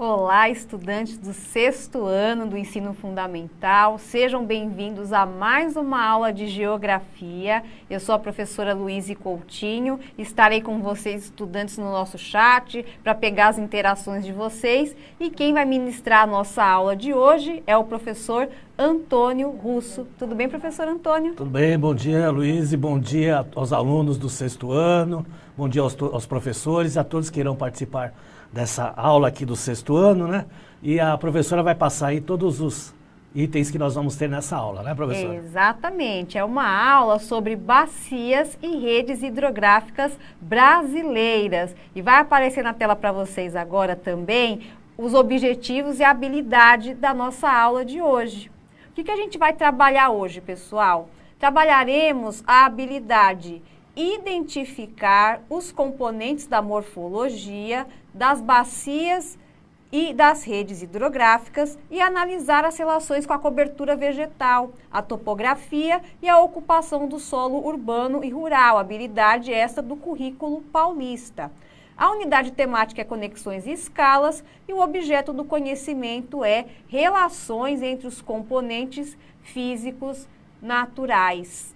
Olá, estudantes do 6º ano do ensino fundamental, sejam bem-vindos a mais uma aula de geografia. Eu sou a professora Luíse Coutinho, estarei com vocês, estudantes, no nosso chat para pegar as interações de vocês. E quem vai ministrar a nossa aula de hoje é o professor Antônio Russo. Tudo bem, professor Antônio? Tudo bem, bom dia, Luíse, bom dia aos alunos do 6º ano, bom dia aos professores e a todos que irão participar dessa aula aqui do 6º ano, né? E a professora vai passar aí todos os itens que nós vamos ter nessa aula, né, professora? Exatamente, é uma aula sobre bacias e redes hidrográficas brasileiras. E vai aparecer na tela para vocês agora também os objetivos e a habilidade da nossa aula de hoje. O que a gente vai trabalhar hoje, pessoal? Trabalharemos a habilidade identificar os componentes da morfologia das bacias e das redes hidrográficas e analisar as relações com a cobertura vegetal, a topografia e a ocupação do solo urbano e rural, habilidade esta do currículo paulista. A unidade temática é conexões e escalas e o objeto do conhecimento é relações entre os componentes físicos naturais.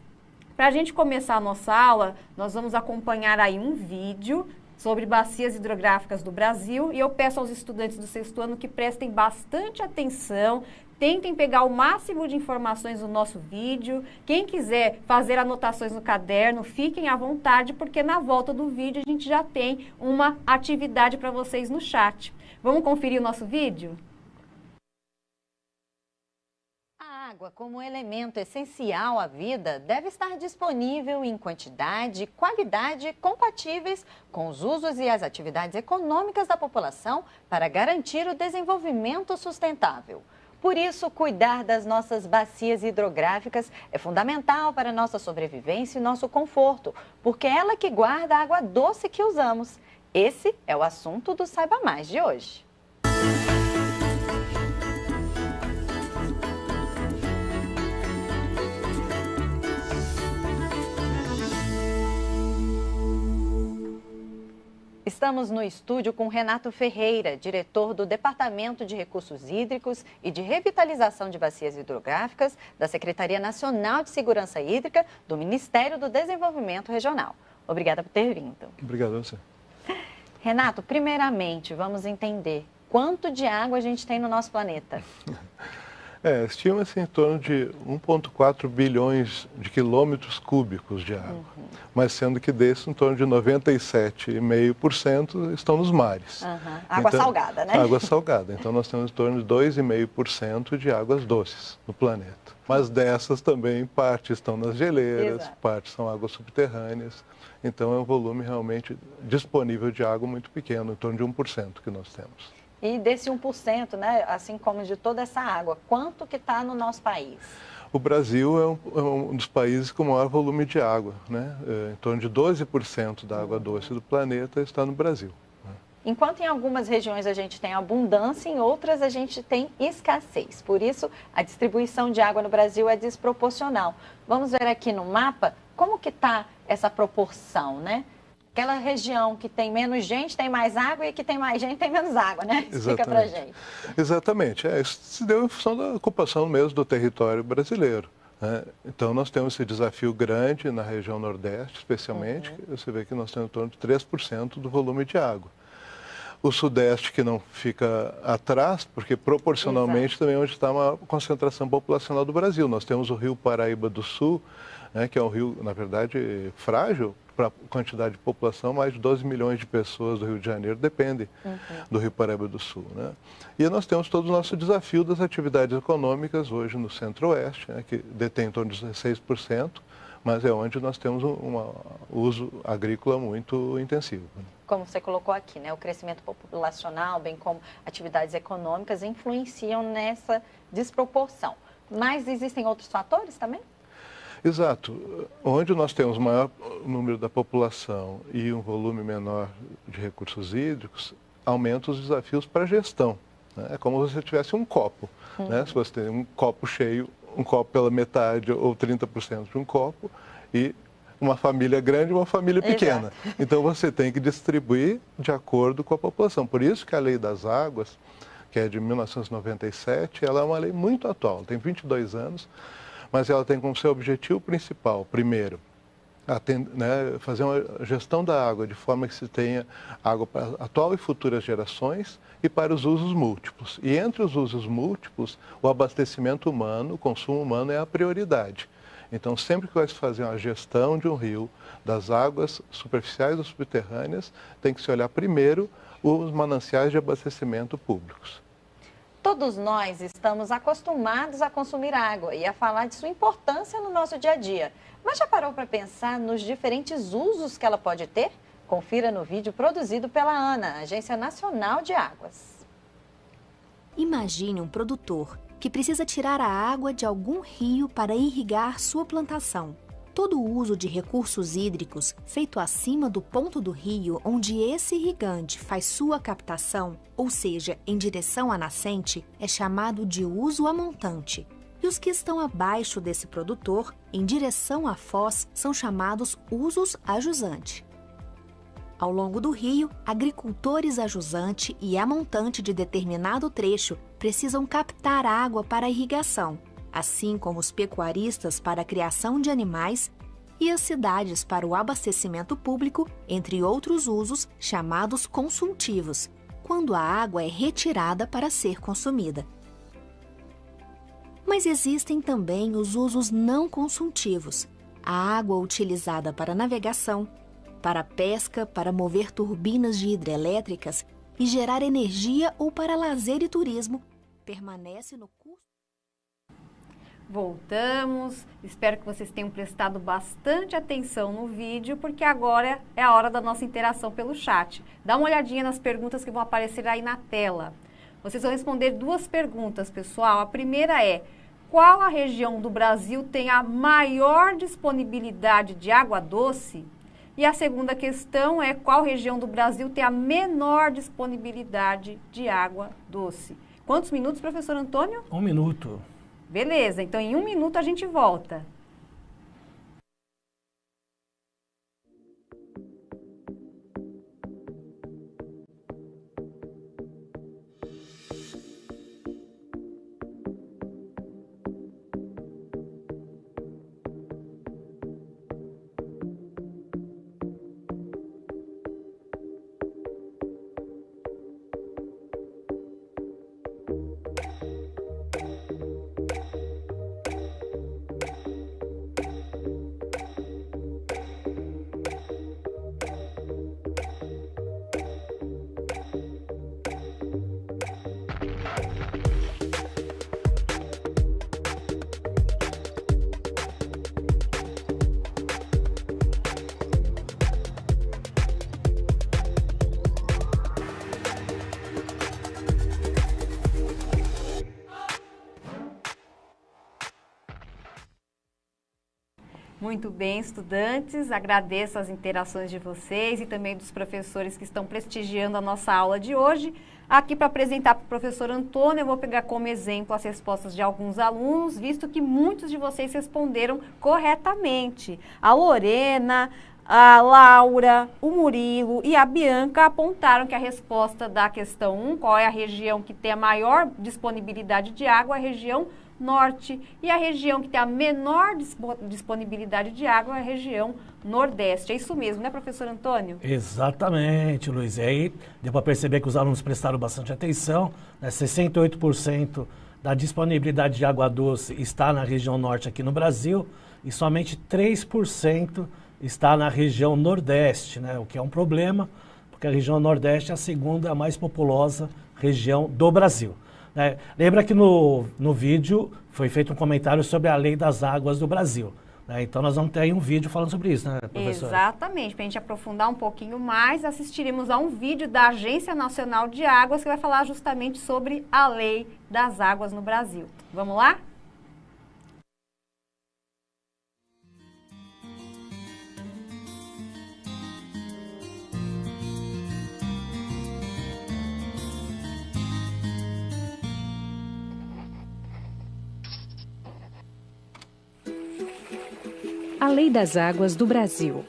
Para a gente começar a nossa aula, nós vamos acompanhar aí um vídeo sobre bacias hidrográficas do Brasil e eu peço aos estudantes do 6º ano que prestem bastante atenção, tentem pegar o máximo de informações no nosso vídeo. Quem quiser fazer anotações no caderno, fiquem à vontade, porque na volta do vídeo a gente já tem uma atividade para vocês no chat. Vamos conferir o nosso vídeo? A água, como elemento essencial à vida, deve estar disponível em quantidade e qualidade compatíveis com os usos e as atividades econômicas da população para garantir o desenvolvimento sustentável. Por isso, cuidar das nossas bacias hidrográficas é fundamental para a nossa sobrevivência e nosso conforto, porque é ela que guarda a água doce que usamos. Esse é o assunto do Saiba Mais de hoje. Estamos no estúdio com Renato Ferreira, diretor do Departamento de Recursos Hídricos e de Revitalização de Bacias Hidrográficas da Secretaria Nacional de Segurança Hídrica do Ministério do Desenvolvimento Regional. Obrigada por ter vindo. Obrigado a você. Renato, primeiramente, vamos entender quanto de água a gente tem no nosso planeta. Estima-se em torno de 1,4 bilhões de quilômetros cúbicos de água, mas sendo que desses, em torno de 97,5% estão nos mares. Água salgada, né? Água salgada. Então, nós temos em torno de 2,5% de águas doces no planeta. Mas dessas também, parte estão nas geleiras, parte são águas subterrâneas. Então, é um volume realmente disponível de água muito pequeno, em torno de 1% que nós temos. E desse 1%, né, assim como de toda essa água, quanto que está no nosso país? O Brasil é um dos países com maior volume de água, né? Em torno de 12% da água doce do planeta está no Brasil. Enquanto em algumas regiões a gente tem abundância, em outras a gente tem escassez. Por isso, a distribuição de água no Brasil é desproporcional. Vamos ver aqui no mapa como que está essa proporção, né? Aquela região que tem menos gente tem mais água e que tem mais gente tem menos água, né? Explica pra gente. Exatamente. Isso se deu em função da ocupação mesmo do território brasileiro, né? Então, nós temos esse desafio grande na região Nordeste, especialmente. Você vê que nós temos em torno de 3% do volume de água. O Sudeste, que não fica atrás, porque proporcionalmente também é onde está uma concentração populacional do Brasil. Nós temos o Rio Paraíba do Sul, né, que é um rio, na verdade, frágil para a quantidade de população. Mais de 12 milhões de pessoas do Rio de Janeiro dependem do Rio Paraíba do Sul, né? E nós temos todo o nosso desafio das atividades econômicas hoje no Centro-Oeste, né, que detém em torno de 16%, mas é onde nós temos um uso agrícola muito intensivo. Como você colocou aqui, né, o crescimento populacional, bem como atividades econômicas, influenciam nessa desproporção. Mas existem outros fatores também? Exato. Onde nós temos maior número da população e um volume menor de recursos hídricos, aumenta os desafios para a gestão, né? É como se você tivesse um copo, né? Se você tem um copo cheio, um copo pela metade ou 30% de um copo, e uma família grande e uma família pequena. Exato. Então você tem que distribuir de acordo com a população. Por isso que a Lei das Águas, que é de 1997, ela é uma lei muito atual, tem 22 anos, mas ela tem como seu objetivo principal, primeiro, fazer uma gestão da água de forma que se tenha água para a atual e futuras gerações e para os usos múltiplos. E entre os usos múltiplos, o abastecimento humano, o consumo humano é a prioridade. Então, sempre que vai se fazer uma gestão de um rio, das águas superficiais ou subterrâneas, tem que se olhar primeiro os mananciais de abastecimento públicos. Todos nós estamos acostumados a consumir água e a falar de sua importância no nosso dia a dia. Mas já parou para pensar nos diferentes usos que ela pode ter? Confira no vídeo produzido pela ANA, Agência Nacional de Águas. Imagine um produtor que precisa tirar a água de algum rio para irrigar sua plantação. Todo o uso de recursos hídricos feito acima do ponto do rio onde esse irrigante faz sua captação, ou seja, em direção à nascente, é chamado de uso a montante. E os que estão abaixo desse produtor, em direção à foz, são chamados usos a jusante. Ao longo do rio, agricultores a jusante e a montante de determinado trecho precisam captar água para a irrigação, assim como os pecuaristas para a criação de animais e as cidades para o abastecimento público, entre outros usos chamados consultivos, quando a água é retirada para ser consumida. Mas existem também os usos não consultivos, a água utilizada para navegação, para pesca, para mover turbinas de hidrelétricas e gerar energia ou para lazer e turismo, permanece no curso. Voltamos, espero que vocês tenham prestado bastante atenção no vídeo, porque agora é a hora da nossa interação pelo chat. Dá uma olhadinha nas perguntas que vão aparecer aí na tela. Vocês vão responder duas perguntas, pessoal. A primeira é: qual a região do Brasil tem a maior disponibilidade de água doce? E a segunda questão é: qual região do Brasil tem a menor disponibilidade de água doce? Quantos minutos, professor Antônio? 1 minuto. Beleza, então em 1 minuto a gente volta. Muito bem, estudantes, agradeço as interações de vocês e também dos professores que estão prestigiando a nossa aula de hoje. Aqui para apresentar para o professor Antônio, eu vou pegar como exemplo as respostas de alguns alunos, visto que muitos de vocês responderam corretamente. A Lorena, a Laura, o Murilo e a Bianca apontaram que a resposta da questão 1, qual é a região que tem a maior disponibilidade de água, é a região norte, e a região que tem a menor disponibilidade de água é a região nordeste. É isso mesmo, né, professor Antônio? Exatamente, Luiz. E aí deu para perceber que os alunos prestaram bastante atenção, né? 68% da disponibilidade de água doce está na região norte aqui no Brasil e somente 3% está na região nordeste, né? O que é um problema, porque a região nordeste é a segunda mais populosa região do Brasil. Lembra que no vídeo foi feito um comentário sobre a Lei das Águas do Brasil. Então nós vamos ter aí um vídeo falando sobre isso, né, professora? Exatamente. Para a gente aprofundar um pouquinho mais, assistiremos a um vídeo da Agência Nacional de Águas que vai falar justamente sobre a Lei das Águas no Brasil. Vamos lá? A Lei das Águas do Brasil.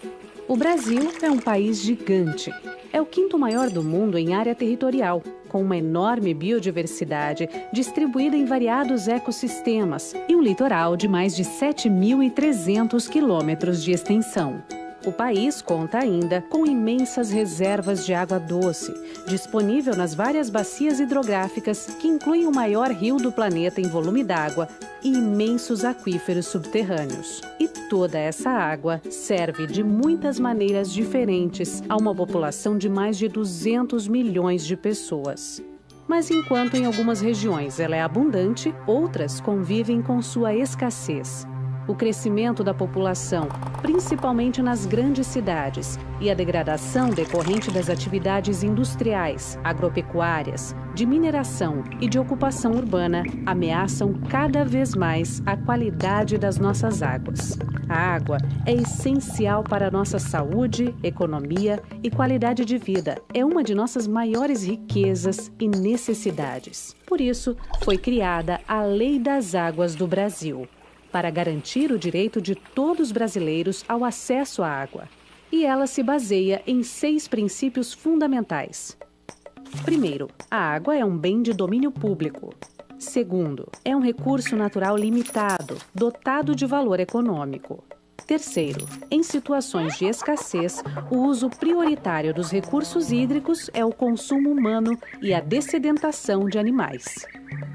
O Brasil é um país gigante. É o quinto maior do mundo em área territorial, com uma enorme biodiversidade distribuída em variados ecossistemas e um litoral de mais de 7.300 quilômetros de extensão. O país conta ainda com imensas reservas de água doce, disponível nas várias bacias hidrográficas que incluem o maior rio do planeta em volume d'água e imensos aquíferos subterrâneos. E toda essa água serve de muitas maneiras diferentes a uma população de mais de 200 milhões de pessoas. Mas enquanto em algumas regiões ela é abundante, outras convivem com sua escassez. O crescimento da população, principalmente nas grandes cidades, e a degradação decorrente das atividades industriais, agropecuárias, de mineração e de ocupação urbana ameaçam cada vez mais a qualidade das nossas águas. A água é essencial para a nossa saúde, economia e qualidade de vida. É uma de nossas maiores riquezas e necessidades. Por isso, foi criada a Lei das Águas do Brasil, para garantir o direito de todos os brasileiros ao acesso à água. E ela se baseia em 6 princípios fundamentais. Primeiro, a água é um bem de domínio público. Segundo, é um recurso natural limitado, dotado de valor econômico. Terceiro, em situações de escassez, o uso prioritário dos recursos hídricos é o consumo humano e a dessedentação de animais.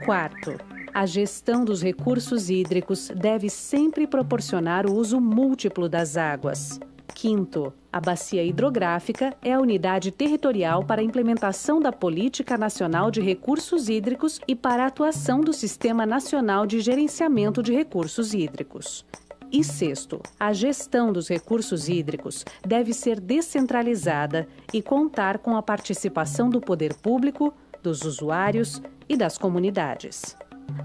Quarto, a gestão dos recursos hídricos deve sempre proporcionar o uso múltiplo das águas. Quinto, a bacia hidrográfica é a unidade territorial para a implementação da Política Nacional de Recursos Hídricos e para a atuação do Sistema Nacional de Gerenciamento de Recursos Hídricos. E sexto, a gestão dos recursos hídricos deve ser descentralizada e contar com a participação do poder público, dos usuários e das comunidades.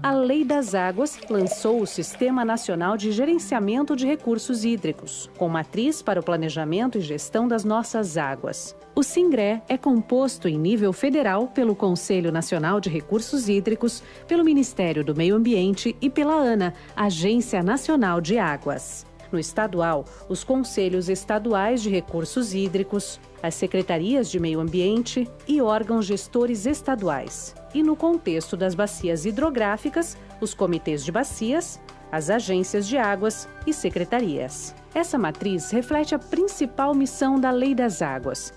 A Lei das Águas lançou o Sistema Nacional de Gerenciamento de Recursos Hídricos, com matriz para o planejamento e gestão das nossas águas. O SINGRE é composto em nível federal pelo Conselho Nacional de Recursos Hídricos, pelo Ministério do Meio Ambiente e pela ANA, Agência Nacional de Águas. No estadual, os Conselhos Estaduais de Recursos Hídricos, as Secretarias de Meio Ambiente e órgãos gestores estaduais. E no contexto das bacias hidrográficas, os comitês de bacias, as agências de águas e secretarias. Essa matriz reflete a principal missão da Lei das Águas: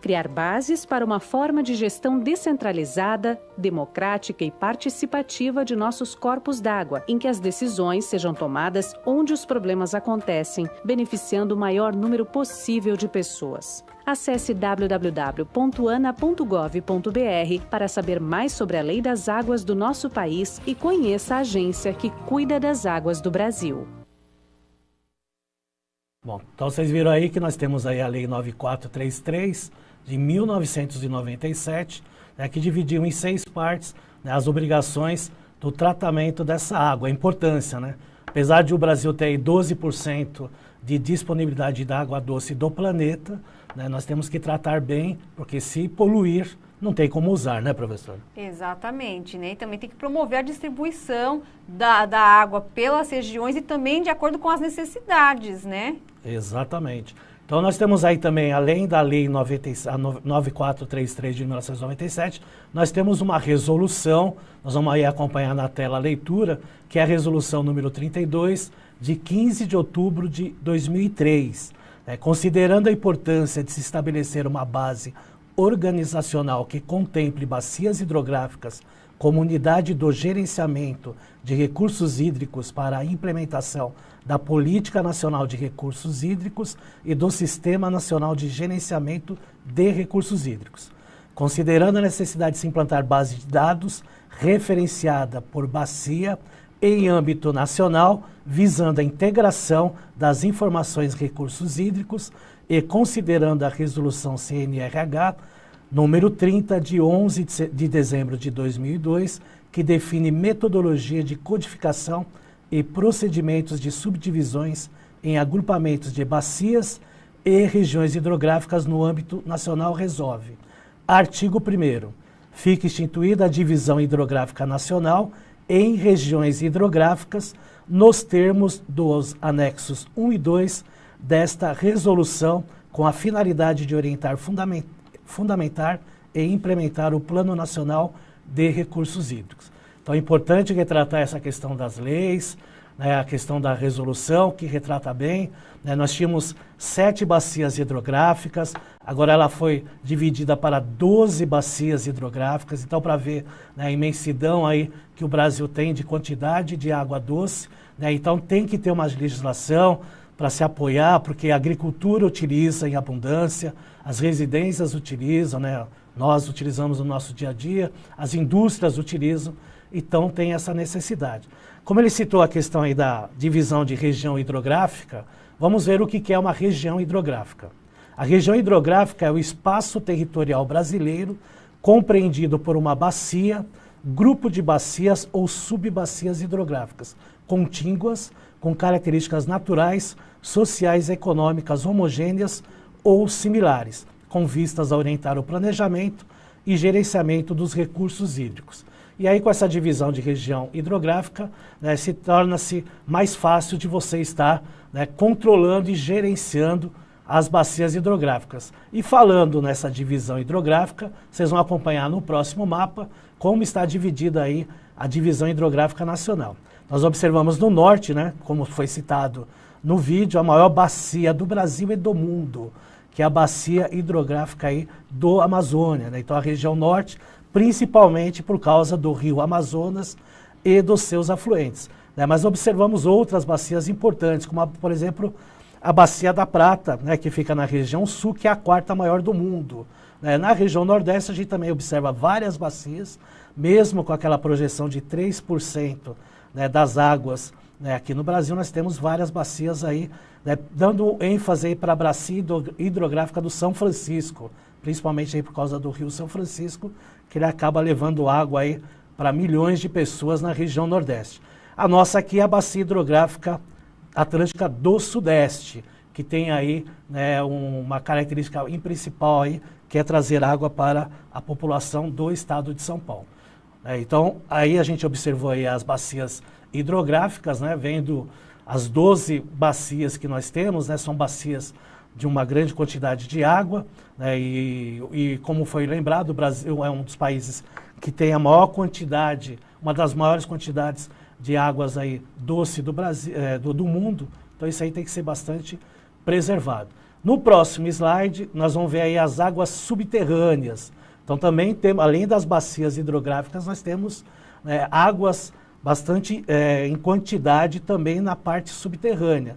criar bases para uma forma de gestão descentralizada, democrática e participativa de nossos corpos d'água, em que as decisões sejam tomadas onde os problemas acontecem, beneficiando o maior número possível de pessoas. Acesse www.ana.gov.br para saber mais sobre a Lei das Águas do nosso país e conheça a agência que cuida das águas do Brasil. Bom, então vocês viram aí que nós temos aí a Lei 9433 de 1997, né, que dividiu em 6 partes, né, as obrigações do tratamento dessa água, a importância, né? Apesar de o Brasil ter aí 12% de disponibilidade de água doce do planeta, né, nós temos que tratar bem, porque se poluir, não tem como usar, né, professor? Exatamente, né? E também tem que promover a distribuição da água pelas regiões e também de acordo com as necessidades, né? Exatamente. Então nós temos aí também, além da Lei 9433 de 1997, nós temos uma resolução, nós vamos aí acompanhar na tela a leitura, que é a resolução número 32, de 15 de outubro de 2003. Considerando a importância de se estabelecer uma base organizacional que contemple bacias hidrográficas como unidade do gerenciamento de recursos hídricos para a implementação da Política Nacional de Recursos Hídricos e do Sistema Nacional de Gerenciamento de Recursos Hídricos. Considerando a necessidade de se implantar base de dados referenciada por bacia em âmbito nacional, visando a integração das informações de recursos hídricos e considerando a resolução CNRH número 30 de 11 de dezembro de 2002, que define metodologia de codificação e procedimentos de subdivisões em agrupamentos de bacias e regiões hidrográficas no âmbito nacional, resolve. Artigo 1º. Fica instituída a divisão hidrográfica nacional em regiões hidrográficas, nos termos dos anexos 1 e 2 desta resolução, com a finalidade de orientar, fundamentar e implementar o Plano Nacional de Recursos Hídricos. Então é importante retratar essa questão das leis, né, a questão da resolução, que retrata bem. Né, nós tínhamos 7 bacias hidrográficas, agora ela foi dividida para 12 bacias hidrográficas, então para ver, né, a imensidão aí que o Brasil tem de quantidade de água doce, né, então tem que ter uma legislação para se apoiar, porque a agricultura utiliza em abundância, as residências utilizam, né, nós utilizamos no nosso dia a dia, as indústrias utilizam, então tem essa necessidade. Como ele citou a questão aí da divisão de região hidrográfica, vamos ver o que é uma região hidrográfica. A região hidrográfica é o espaço territorial brasileiro compreendido por uma bacia, grupo de bacias ou subbacias hidrográficas, contíguas, com características naturais, sociais e econômicas homogêneas ou similares, com vistas a orientar o planejamento e gerenciamento dos recursos hídricos. E aí, com essa divisão de região hidrográfica, né, se torna-se mais fácil de você estar, né, controlando e gerenciando as bacias hidrográficas. E falando nessa divisão hidrográfica, vocês vão acompanhar no próximo mapa como está dividida aí a divisão hidrográfica nacional. Nós observamos no norte, né, como foi citado no vídeo, a maior bacia do Brasil e do mundo, que é a bacia hidrográfica aí do Amazônia, né? Então a região norte, principalmente por causa do rio Amazonas e dos seus afluentes, né? Mas observamos outras bacias importantes, como, por exemplo, a Bacia da Prata, né, que fica na região sul, que é a 4ª maior do mundo. Né? Na região nordeste, a gente também observa várias bacias, mesmo com aquela projeção de 3%, né, das águas, né, aqui no Brasil, nós temos várias bacias aí, né, dando ênfase para a bacia hidrográfica do São Francisco, principalmente aí por causa do rio São Francisco, que ele acaba levando água aí para milhões de pessoas na região nordeste. A nossa aqui é a bacia hidrográfica atlântica do Sudeste, que tem aí, né, uma característica principal aí, que é trazer água para a população do estado de São Paulo. Então, aí a gente observou aí as bacias hidrográficas, né, vendo as 12 bacias que nós temos, né, são bacias de uma grande quantidade de água, né, e como foi lembrado, o Brasil é um dos países que tem a maior quantidade, uma das maiores quantidades de águas aí doce do Brasil, do mundo, então isso aí tem que ser bastante preservado. No próximo slide, nós vamos ver aí as águas subterrâneas. Então também temos, além das bacias hidrográficas, nós temos, né, águas bastante em quantidade também na parte subterrânea.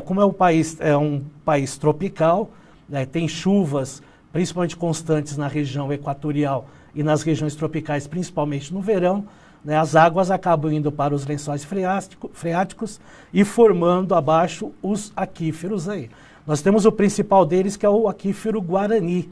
Como é um país tropical, né, tem chuvas principalmente constantes na região equatorial e nas regiões tropicais, principalmente no verão, né, as águas acabam indo para os lençóis freáticos e formando abaixo os aquíferos aí. Nós temos o principal deles, que é o aquífero Guarani,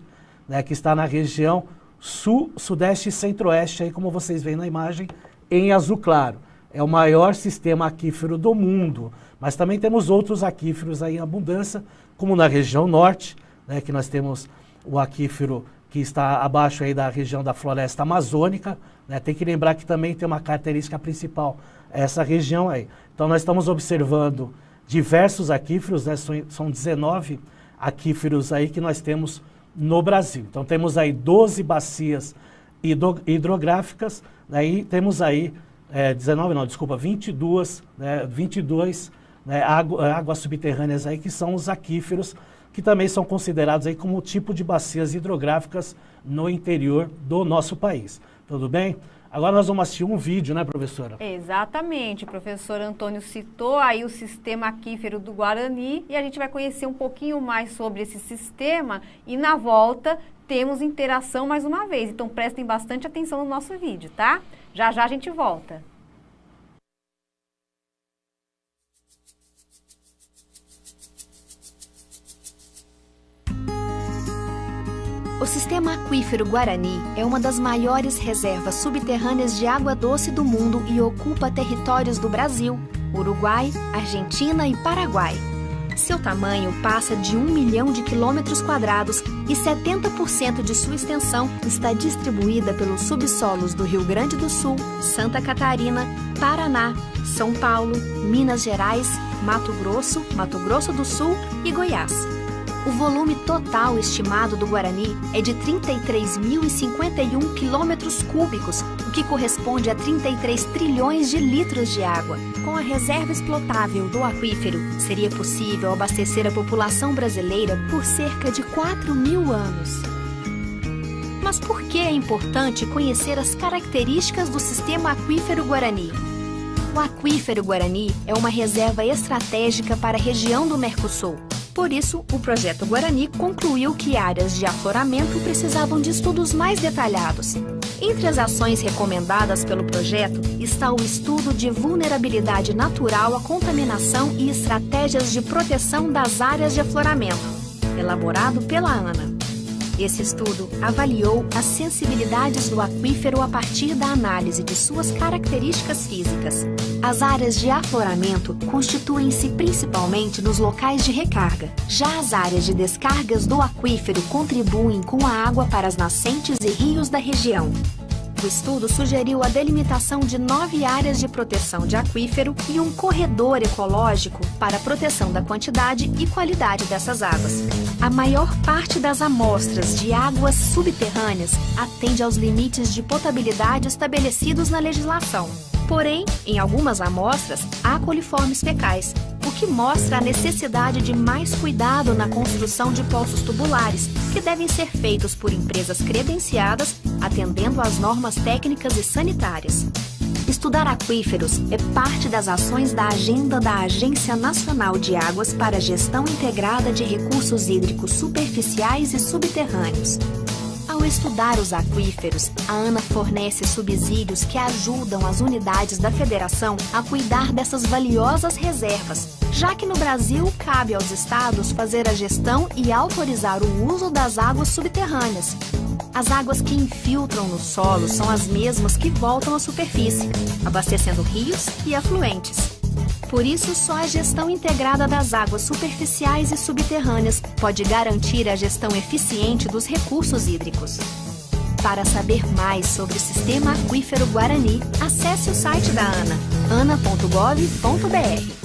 né, que está na região sul, sudeste e centro-oeste, aí, como vocês veem na imagem, em azul claro. É o maior sistema aquífero do mundo, mas também temos outros aquíferos aí em abundância, como na região norte, né, que nós temos o aquífero que está abaixo aí da região da floresta amazônica, né? Tem que lembrar que também tem uma característica principal, essa região aí. Então nós estamos observando diversos aquíferos, né? São 19 aquíferos aí que nós temos no Brasil. Então temos aí 12 bacias hidrográficas, né? E temos aí 22, né? 22 né? Águas subterrâneas aí, que são os aquíferos, que também são considerados aí como tipo de bacias hidrográficas no interior do nosso país. Tudo bem? Agora nós vamos assistir um vídeo, né, professora? Exatamente. O professor Antônio citou aí o sistema aquífero do Guarani e a gente vai conhecer um pouquinho mais sobre esse sistema e na volta temos interação mais uma vez. Então prestem bastante atenção no nosso vídeo, tá? Já já a gente volta. O sistema aquífero Guarani é uma das maiores reservas subterrâneas de água doce do mundo e ocupa territórios do Brasil, Uruguai, Argentina e Paraguai. Seu tamanho passa de 1 milhão de quilômetros quadrados e 70% de sua extensão está distribuída pelos subsolos do Rio Grande do Sul, Santa Catarina, Paraná, São Paulo, Minas Gerais, Mato Grosso do Sul e Goiás. O volume total estimado do Guarani é de 33.051 quilômetros cúbicos, o que corresponde a 33 trilhões de litros de água. Com a reserva explotável do aquífero, seria possível abastecer a população brasileira por cerca de 4.000 anos. Mas por que é importante conhecer as características do sistema aquífero Guarani? O aquífero Guarani é uma reserva estratégica para a região do Mercosul. Por isso, o Projeto Guarani concluiu que áreas de afloramento precisavam de estudos mais detalhados. Entre as ações recomendadas pelo projeto está o estudo de vulnerabilidade natural à contaminação e estratégias de proteção das áreas de afloramento, elaborado pela ANA. Esse estudo avaliou as sensibilidades do aquífero a partir da análise de suas características físicas. As áreas de afloramento constituem-se principalmente nos locais de recarga. Já as áreas de descargas do aquífero contribuem com a água para as nascentes e rios da região. O estudo sugeriu a delimitação de 9 áreas de proteção de aquífero e um corredor ecológico para a proteção da quantidade e qualidade dessas águas. A maior parte das amostras de águas subterrâneas atende aos limites de potabilidade estabelecidos na legislação. Porém, em algumas amostras, há coliformes fecais, o que mostra a necessidade de mais cuidado na construção de poços tubulares, que devem ser feitos por empresas credenciadas, atendendo às normas técnicas e sanitárias. Estudar aquíferos é parte das ações da agenda da Agência Nacional de Águas para a Gestão Integrada de Recursos Hídricos Superficiais e Subterrâneos. Ao estudar os aquíferos, a ANA fornece subsídios que ajudam as unidades da federação a cuidar dessas valiosas reservas, já que no Brasil cabe aos estados fazer a gestão e autorizar o uso das águas subterrâneas. As águas que infiltram no solo são as mesmas que voltam à superfície, abastecendo rios e afluentes. Por isso, só a gestão integrada das águas superficiais e subterrâneas pode garantir a gestão eficiente dos recursos hídricos. Para saber mais sobre o Sistema Aquífero Guarani, acesse o site da ANA, ana.gov.br.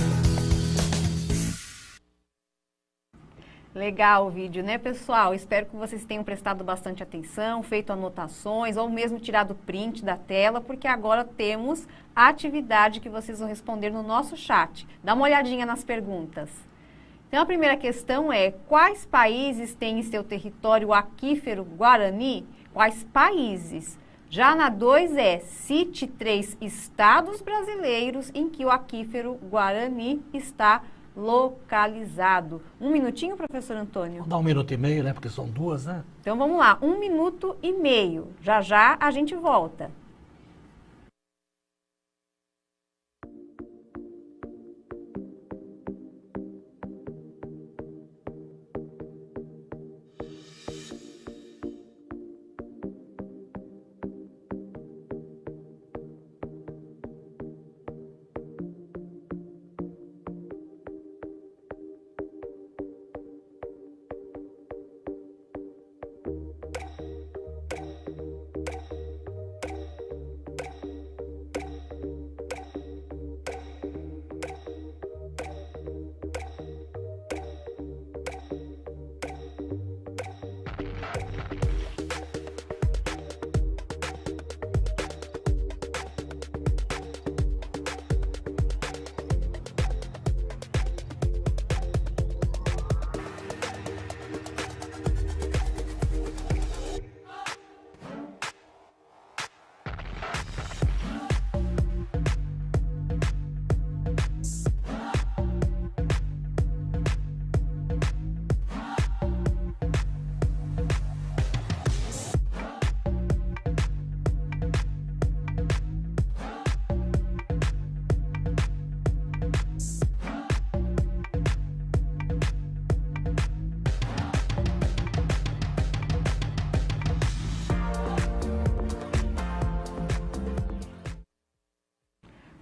Legal o vídeo, né, pessoal? Espero que vocês tenham prestado bastante atenção, feito anotações ou mesmo tirado print da tela, porque agora temos a atividade que vocês vão responder no nosso chat. Dá uma olhadinha nas perguntas. Então, a primeira questão é: quais países têm em seu território o aquífero Guarani? Quais países? Já na 2 é: cite 3 estados brasileiros em que o aquífero Guarani está localizado. 1 minutinho, professor Antônio? Vou dar 1 minuto e meio, né? Porque são 2, né? Então vamos lá, 1 minuto e meio. Já já a gente volta.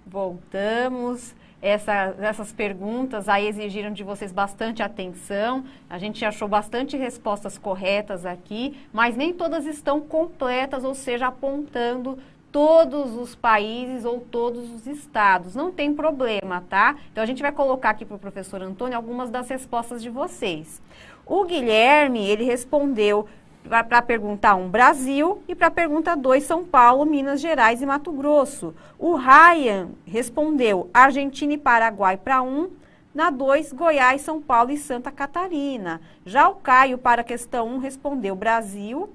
Voltamos. essas perguntas aí exigiram de vocês bastante atenção. A gente achou bastante respostas corretas aqui, mas nem todas estão completas, ou seja, apontando todos os países ou todos os estados. Não tem problema, tá? Então, a gente vai colocar aqui para o professor Antônio algumas das respostas de vocês. O Guilherme, ele respondeu para a pergunta 1, Brasil, e para a pergunta 2, São Paulo, Minas Gerais e Mato Grosso. O Ryan respondeu Argentina e Paraguai para 1, na 2, Goiás, São Paulo e Santa Catarina. Já o Caio, para a questão 1, respondeu Brasil,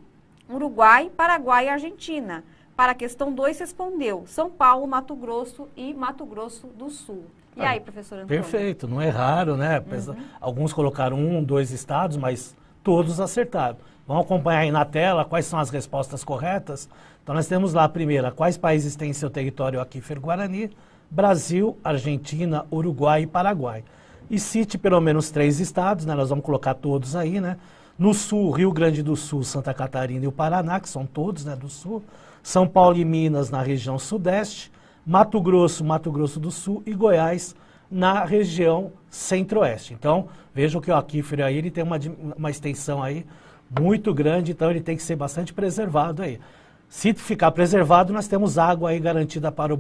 Uruguai, Paraguai e Argentina. Para a questão 2, respondeu São Paulo, Mato Grosso e Mato Grosso do Sul. E aí, professor Antônio? Perfeito, não é raro, né? Alguns colocaram 1, 2 estados, mas todos acertaram. Vamos acompanhar aí na tela quais são as respostas corretas. Então, nós temos lá a primeira, quais países têm seu território aquífero-guarani? Brasil, Argentina, Uruguai e Paraguai. E cite pelo menos 3 estados, né? Nós vamos colocar todos aí, né? No sul, Rio Grande do Sul, Santa Catarina e o Paraná, que são todos, né, do sul. São Paulo e Minas na região sudeste. Mato Grosso do Sul e Goiás na região centro-oeste. Então, vejam que o aquífero aí, ele tem uma extensão aí muito grande, então ele tem que ser bastante preservado aí. Se ficar preservado, nós temos água aí garantida para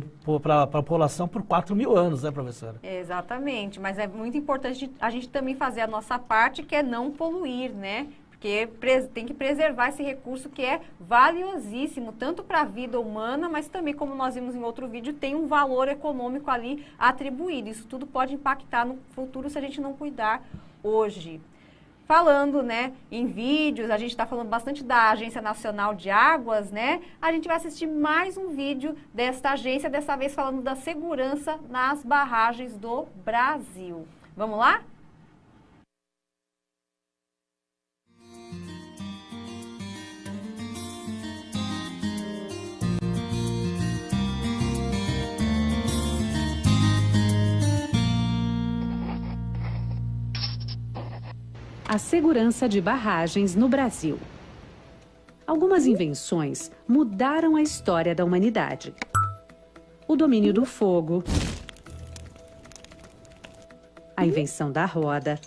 a população por 4.000 anos, né, professora? Exatamente, mas é muito importante a gente também fazer a nossa parte, que é não poluir, né? Porque tem que preservar esse recurso que é valiosíssimo, tanto para a vida humana, mas também, como nós vimos em outro vídeo, tem um valor econômico ali atribuído. Isso tudo pode impactar no futuro se a gente não cuidar hoje. Falando, né, em vídeos, a gente está falando bastante da Agência Nacional de Águas, né? A gente vai assistir mais um vídeo desta agência, dessa vez falando da segurança nas barragens do Brasil. Vamos lá? A segurança de barragens no Brasil. Algumas invenções mudaram a história da humanidade. O domínio do fogo, a invenção da roda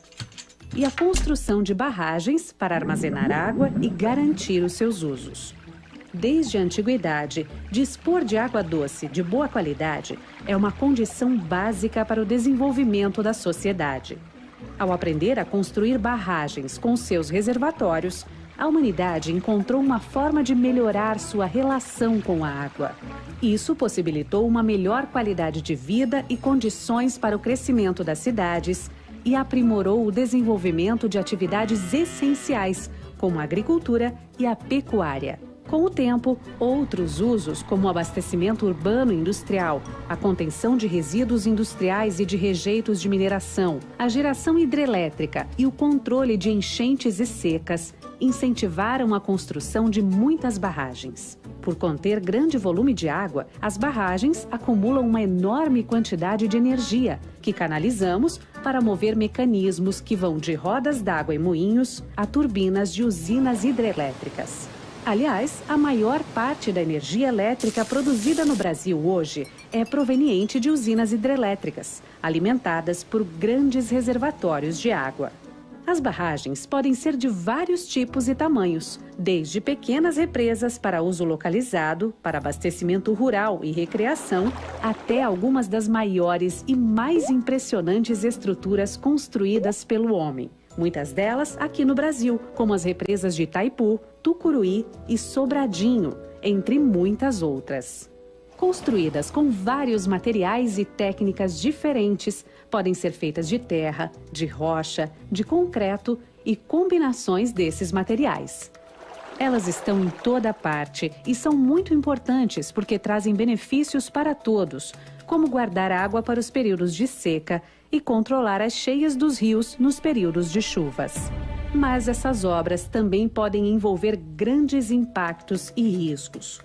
e a construção de barragens para armazenar água e garantir os seus usos. Desde a antiguidade, dispor de água doce de boa qualidade é uma condição básica para o desenvolvimento da sociedade. Ao aprender a construir barragens com seus reservatórios, a humanidade encontrou uma forma de melhorar sua relação com a água. Isso possibilitou uma melhor qualidade de vida e condições para o crescimento das cidades e aprimorou o desenvolvimento de atividades essenciais, como a agricultura e a pecuária. Com o tempo, outros usos, como o abastecimento urbano e industrial, a contenção de resíduos industriais e de rejeitos de mineração, a geração hidrelétrica e o controle de enchentes e secas, incentivaram a construção de muitas barragens. Por conter grande volume de água, as barragens acumulam uma enorme quantidade de energia, que canalizamos para mover mecanismos que vão de rodas d'água e moinhos a turbinas de usinas hidrelétricas. Aliás, a maior parte da energia elétrica produzida no Brasil hoje é proveniente de usinas hidrelétricas, alimentadas por grandes reservatórios de água. As barragens podem ser de vários tipos e tamanhos, desde pequenas represas para uso localizado, para abastecimento rural e recreação, até algumas das maiores e mais impressionantes estruturas construídas pelo homem. Muitas delas aqui no Brasil, como as represas de Itaipu, Tucuruí e Sobradinho, entre muitas outras. Construídas com vários materiais e técnicas diferentes, podem ser feitas de terra, de rocha, de concreto e combinações desses materiais. Elas estão em toda parte e são muito importantes porque trazem benefícios para todos, como guardar água para os períodos de seca e controlar as cheias dos rios nos períodos de chuvas. Mas essas obras também podem envolver grandes impactos e riscos.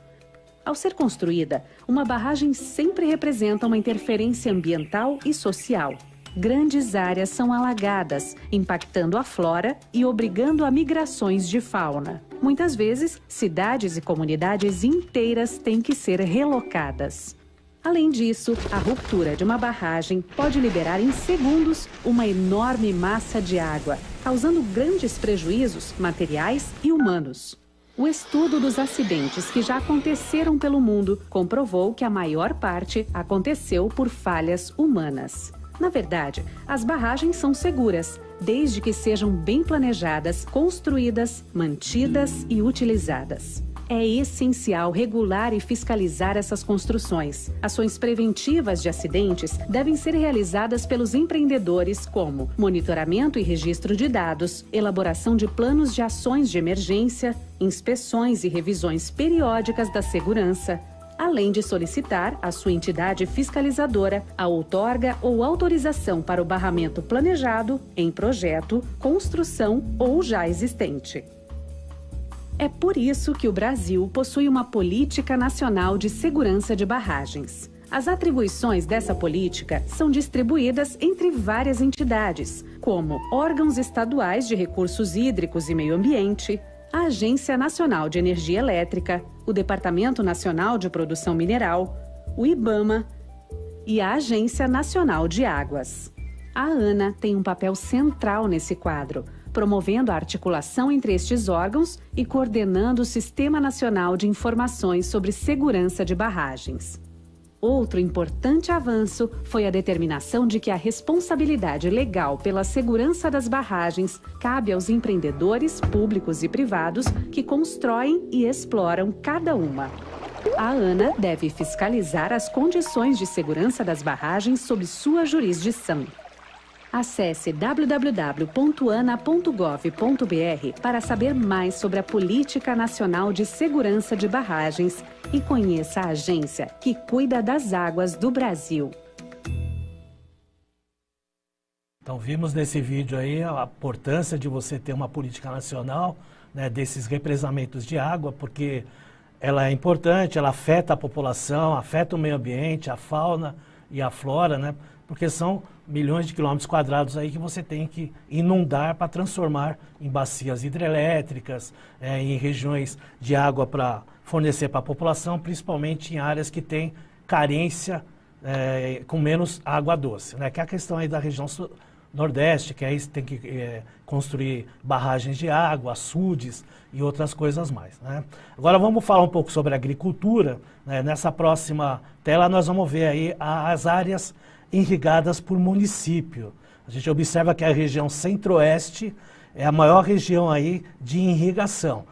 Ao ser construída, uma barragem sempre representa uma interferência ambiental e social. Grandes áreas são alagadas, impactando a flora e obrigando a migrações de fauna. Muitas vezes, cidades e comunidades inteiras têm que ser relocadas. Além disso, a ruptura de uma barragem pode liberar em segundos uma enorme massa de água, causando grandes prejuízos materiais e humanos. O estudo dos acidentes que já aconteceram pelo mundo comprovou que a maior parte aconteceu por falhas humanas. Na verdade, as barragens são seguras, desde que sejam bem planejadas, construídas, mantidas e utilizadas. É essencial regular e fiscalizar essas construções. Ações preventivas de acidentes devem ser realizadas pelos empreendedores, como monitoramento e registro de dados, elaboração de planos de ações de emergência, inspeções e revisões periódicas da segurança, além de solicitar à sua entidade fiscalizadora a outorga ou autorização para o barramento planejado, em projeto, construção ou já existente. É por isso que o Brasil possui uma Política Nacional de Segurança de Barragens. As atribuições dessa política são distribuídas entre várias entidades, como órgãos estaduais de recursos hídricos e meio ambiente, a Agência Nacional de Energia Elétrica, o Departamento Nacional de Produção Mineral, o IBAMA e a Agência Nacional de Águas. A ANA tem um papel central nesse quadro, promovendo a articulação entre estes órgãos e coordenando o Sistema Nacional de Informações sobre Segurança de Barragens. Outro importante avanço foi a determinação de que a responsabilidade legal pela segurança das barragens cabe aos empreendedores públicos e privados que constroem e exploram cada uma. A ANA deve fiscalizar as condições de segurança das barragens sob sua jurisdição. Acesse www.ana.gov.br para saber mais sobre a Política Nacional de Segurança de Barragens e conheça a agência que cuida das águas do Brasil. Então vimos nesse vídeo aí a importância de você ter uma política nacional, né, desses represamentos de água, porque ela é importante, ela afeta a população, afeta o meio ambiente, a fauna e a flora, né? Porque são milhões de quilômetros quadrados aí que você tem que inundar para transformar em bacias hidrelétricas, em regiões de água para fornecer para a população, principalmente em áreas que têm carência com menos água doce, né? Que é a questão aí da região Nordeste, que aí tem que construir barragens de água, açudes e outras coisas mais, né? Agora vamos falar um pouco sobre agricultura, né? Nessa próxima tela nós vamos ver aí as áreas irrigadas por município. A gente observa que a região centro-oeste é a maior região aí de irrigação.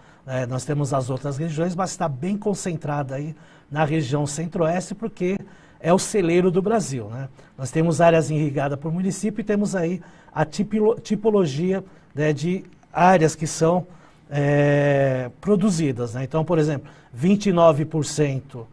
Nós temos as outras regiões, mas está bem concentrada aí na região centro-oeste porque é o celeiro do Brasil, né? Nós temos áreas irrigadas por município e temos aí a tipologia, né, de áreas que são produzidas, né? Então, por exemplo, 29%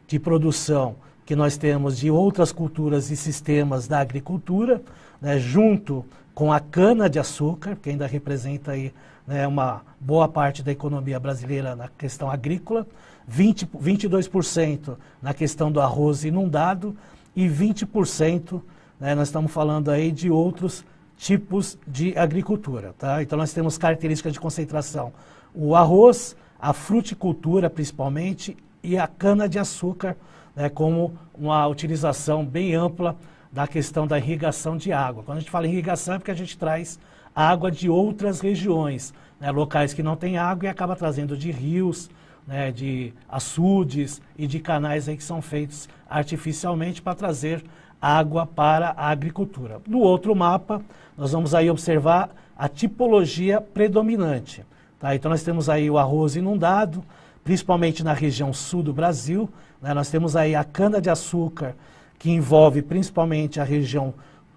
de produção que nós temos de outras culturas e sistemas da agricultura, né, junto com a cana-de-açúcar, que ainda representa aí, né, uma boa parte da economia brasileira na questão agrícola, 22% na questão do arroz inundado e 20%, né, nós estamos falando aí de outros tipos de agricultura, tá? Então nós temos características de concentração, o arroz, a fruticultura principalmente e a cana-de-açúcar, né, como uma utilização bem ampla da questão da irrigação de água. Quando a gente fala em irrigação é porque a gente traz água de outras regiões, né, locais que não têm água e acaba trazendo de rios, né, de açudes e de canais aí que são feitos artificialmente para trazer água para a agricultura. No outro mapa, nós vamos aí observar a tipologia predominante, tá? Então nós temos aí o arroz inundado, principalmente na região sul do Brasil, né? Nós temos aí a cana-de-açúcar, que envolve principalmente a região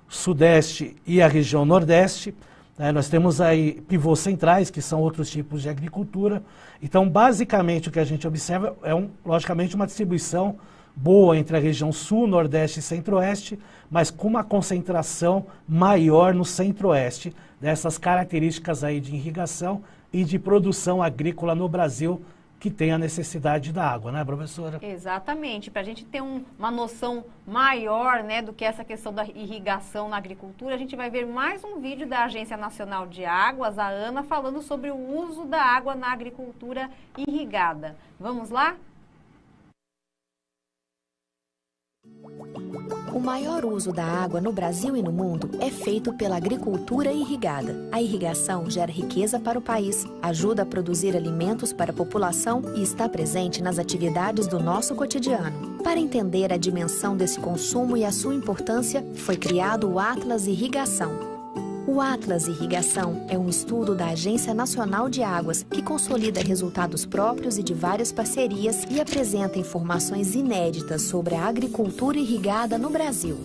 sudeste e a região nordeste, né? Nós temos aí pivôs centrais, que são outros tipos de agricultura. Então, basicamente, o que a gente observa é, logicamente, uma distribuição boa entre a região sul, nordeste e centro-oeste, mas com uma concentração maior no centro-oeste, dessas características aí de irrigação e de produção agrícola no Brasil, que tem a necessidade da água, né, professora? Exatamente, para a gente ter uma noção maior, né, do que essa questão da irrigação na agricultura, a gente vai ver mais um vídeo da Agência Nacional de Águas, a ANA, falando sobre o uso da água na agricultura irrigada. Vamos lá? maior uso da água no Brasil e no mundo é feito pela agricultura irrigada. A irrigação gera riqueza para o país, ajuda a produzir alimentos para a população e está presente nas atividades do nosso cotidiano. Para entender a dimensão desse consumo e a sua importância, foi criado o Atlas Irrigação. O Atlas Irrigação é um estudo da Agência Nacional de Águas que consolida resultados próprios e de várias parcerias e apresenta informações inéditas sobre a agricultura irrigada no Brasil.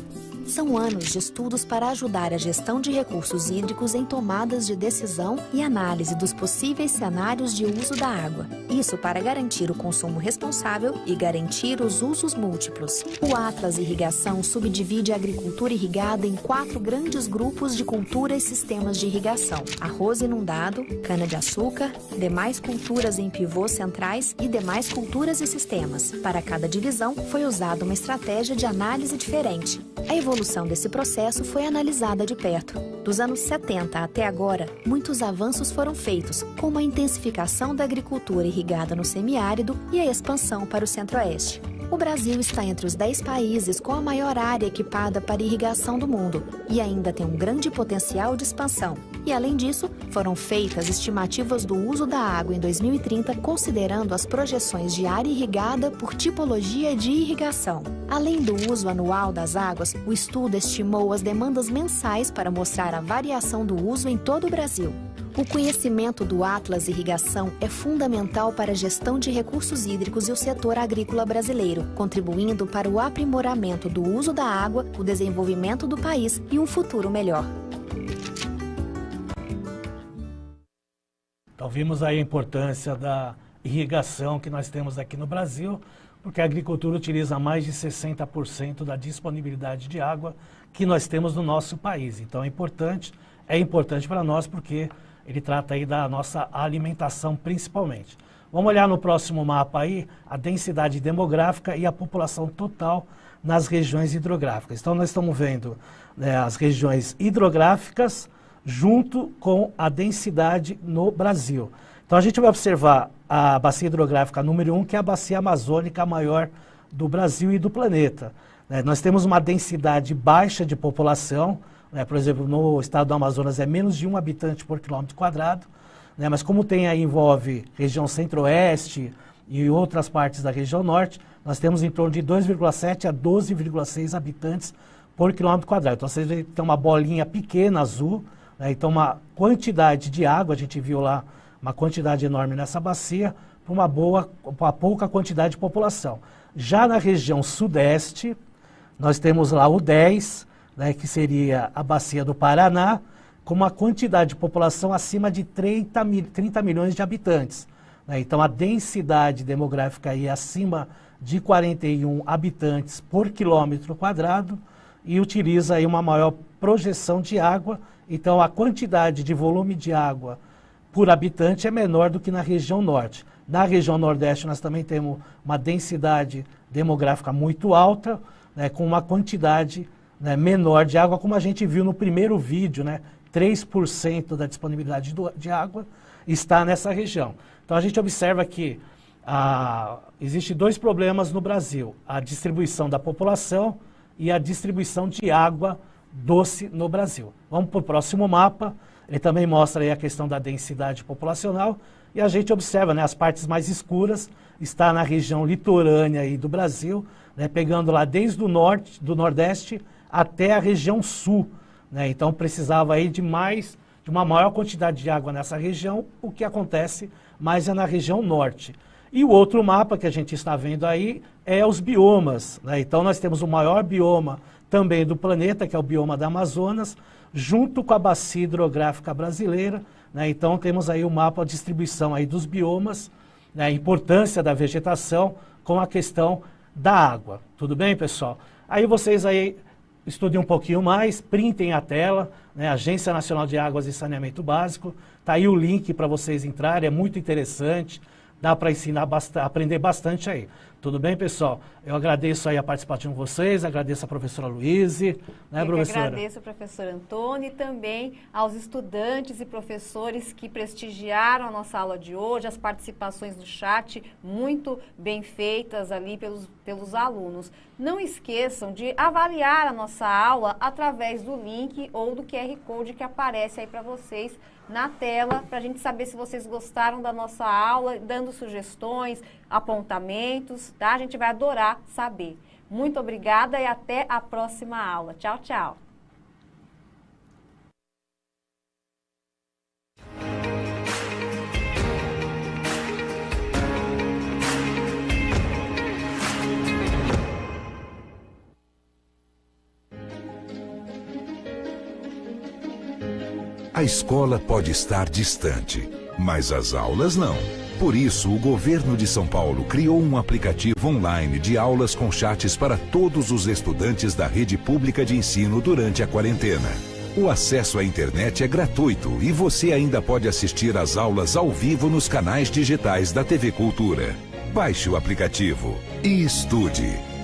São anos de estudos para ajudar a gestão de recursos hídricos em tomadas de decisão e análise dos possíveis cenários de uso da água. Isso para garantir o consumo responsável e garantir os usos múltiplos. O Atlas Irrigação subdivide a agricultura irrigada em 4 grandes grupos de cultura e sistemas de irrigação: arroz inundado, cana-de-açúcar, demais culturas em pivôs centrais e demais culturas e sistemas. Para cada divisão, foi usada uma estratégia de análise diferente. A evolução desse processo foi analisada de perto. Dos anos 70 até agora, muitos avanços foram feitos, como a intensificação da agricultura irrigada no semiárido e a expansão para o centro-oeste. O Brasil está entre os 10 países com a maior área equipada para irrigação do mundo e ainda tem um grande potencial de expansão. E, além disso, foram feitas estimativas do uso da água em 2030, considerando as projeções de área irrigada por tipologia de irrigação. Além do uso anual das águas, o estudo estimou as demandas mensais para mostrar a variação do uso em todo o Brasil. O conhecimento do Atlas Irrigação é fundamental para a gestão de recursos hídricos e o setor agrícola brasileiro, contribuindo para o aprimoramento do uso da água, o desenvolvimento do país e um futuro melhor. Então vimos aí a importância da irrigação que nós temos aqui no Brasil, porque a agricultura utiliza mais de 60% da disponibilidade de água que nós temos no nosso país. Então é importante para nós porque ele trata aí da nossa alimentação principalmente. Vamos olhar no próximo mapa aí a densidade demográfica e a população total nas regiões hidrográficas. Então nós estamos vendo, né, as regiões hidrográficas junto com a densidade no Brasil. Então a gente vai observar a bacia hidrográfica número 1, que é a bacia amazônica maior do Brasil e do planeta. Nós temos uma densidade baixa de população, por exemplo, no estado do Amazonas é menos de 1 habitante por quilômetro quadrado, mas como tem aí, envolve região centro-oeste e outras partes da região norte, nós temos em torno de 2,7 a 12,6 habitantes por quilômetro quadrado. Então vocês veem que tem uma bolinha pequena azul, então uma quantidade de água, a gente viu lá uma quantidade enorme nessa bacia, para uma pouca quantidade de população. Já na região sudeste, nós temos lá o 10, que seria a bacia do Paraná, com uma quantidade de população acima de 30 milhões de habitantes. Então a densidade demográfica aí é acima de 41 habitantes por quilômetro quadrado e utiliza aí uma maior projeção de água. Então a quantidade de volume de água por habitante é menor do que na região norte. Na região nordeste nós também temos uma densidade demográfica muito alta, com uma quantidade menor de água, como a gente viu no primeiro vídeo, 3% da disponibilidade de água está nessa região. Então a gente observa que existem 2 problemas no Brasil: a distribuição da população e a distribuição de água doce no Brasil. Vamos para o próximo mapa. Ele também mostra aí a questão da densidade populacional e a gente observa, as partes mais escuras está na região litorânea aí do Brasil, pegando lá desde o norte, do nordeste até a região sul. Então precisava aí de uma maior quantidade de água nessa região, o que acontece mais é na região norte. E o outro mapa que a gente está vendo aí é os biomas. Então nós temos o maior bioma também do planeta, que é o bioma da Amazonas, junto com a bacia hidrográfica brasileira. Então temos aí o mapa de distribuição aí dos biomas, a importância da vegetação com a questão da água. Tudo bem, pessoal? Aí vocês aí estudem um pouquinho mais, printem a tela, Agência Nacional de Águas e Saneamento Básico. Está aí o link para vocês entrarem, é muito interessante, dá para ensinar aprender bastante aí. Tudo bem, pessoal? Eu agradeço aí a participação de vocês, agradeço a professora Luíse, né, professora? Eu agradeço ao professor Antônio e também aos estudantes e professores que prestigiaram a nossa aula de hoje, as participações do chat muito bem feitas ali pelos alunos. Não esqueçam de avaliar a nossa aula através do link ou do QR Code que aparece aí para vocês na tela, para a gente saber se vocês gostaram da nossa aula, dando sugestões, apontamentos, tá? A gente vai adorar saber. Muito obrigada e até a próxima aula. Tchau, tchau. A escola pode estar distante, mas as aulas não. Por isso, o governo de São Paulo criou um aplicativo online de aulas com chats para todos os estudantes da rede pública de ensino durante a quarentena. O acesso à internet é gratuito e você ainda pode assistir às aulas ao vivo nos canais digitais da TV Cultura. Baixe o aplicativo e estude.